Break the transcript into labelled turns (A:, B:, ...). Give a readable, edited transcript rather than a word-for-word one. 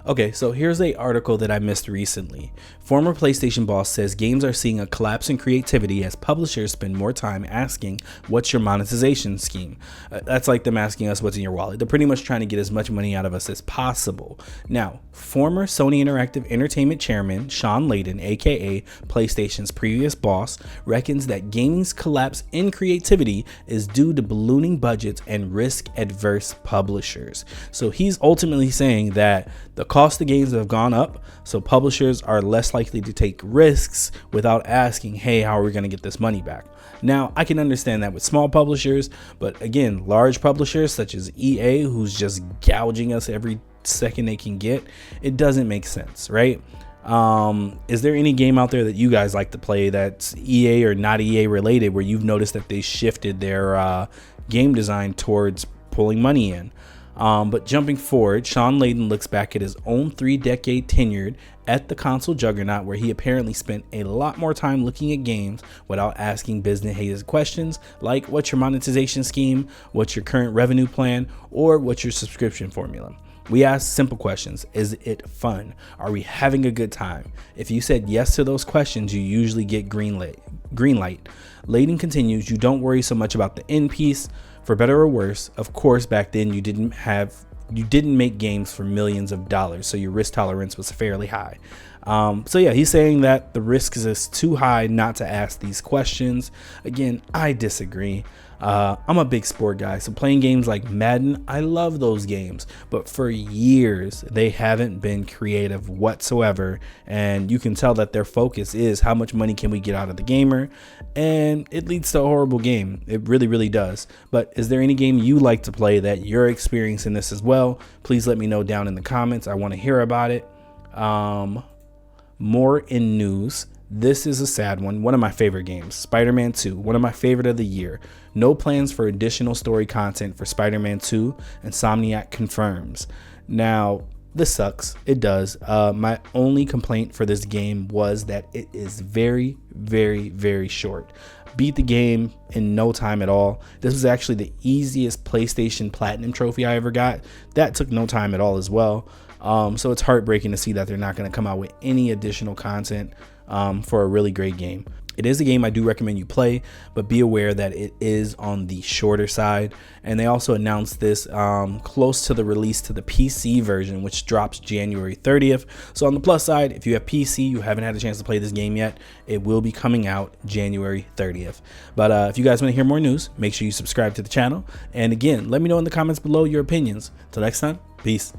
A: Okay, so here's a article that I missed recently. Former PlayStation boss says games are seeing a collapse in creativity as publishers spend more time asking, what's your monetization scheme? That's like them asking us what's in your wallet. They're pretty much trying to get as much money out of us as possible. Now, former Sony Interactive Entertainment chairman Sean Layden, aka PlayStation's previous boss, reckons that gaming's collapse in creativity is due to ballooning budgets and risk-adverse publishers. So he's ultimately saying that the cost of games have gone up, so publishers are less likely to take risks without asking, hey, how are we going to get this money back? Now, I can understand that with small publishers, but again, large publishers such as EA, who's just gouging us every second they can get, it doesn't make sense, right? Is there any game out there that you guys like to play that's EA or not EA related where you've noticed that they shifted their game design towards pulling money in? But jumping forward, Sean Layden looks back at his own 3-decade tenure at the console juggernaut, where he apparently spent a lot more time looking at games without asking business haters questions like, what's your monetization scheme, what's your current revenue plan, or what's your subscription formula? We ask simple questions. Is it fun? Are we having a good time? If you said yes to those questions, you usually get green light. Layden continues, you don't worry so much about the end piece. For better or worse, of course, back then you didn't make games for millions of dollars, so your risk tolerance was fairly high. So yeah, he's saying that the risk is too high not to ask these questions. Again, I disagree. I'm a big sport guy, so playing games like Madden, I love those games, but for years they haven't been creative whatsoever, and you can tell that their focus is how much money can we get out of the gamer, and it leads to a horrible game. It really does. But is there any game you like to play that you're experiencing this as well? Please let me know down in the comments. I want to hear about it. More in news. This is a sad one. One of my favorite games, Spider-Man 2, one of my favorite of the year. No plans for additional story content for Spider-Man 2, Insomniac confirms. Now, this sucks. It does. My only complaint for this game was that it is very short. Beat the game in no time at all. This was actually the easiest PlayStation Platinum trophy I ever got. That took no time at all as well. So it's heartbreaking to see that they're not going to come out with any additional content for a really great game. It is a game I do recommend you play, but be aware that it is on the shorter side. And they also announced this close to the release to the PC version, which drops January 30th. So on the plus side, if you have PC, you haven't had a chance to play this game yet, it will be coming out January 30th. But if you guys want to hear more news, make sure you subscribe to the channel. And again, let me know in the comments below your opinions. Till next time, peace.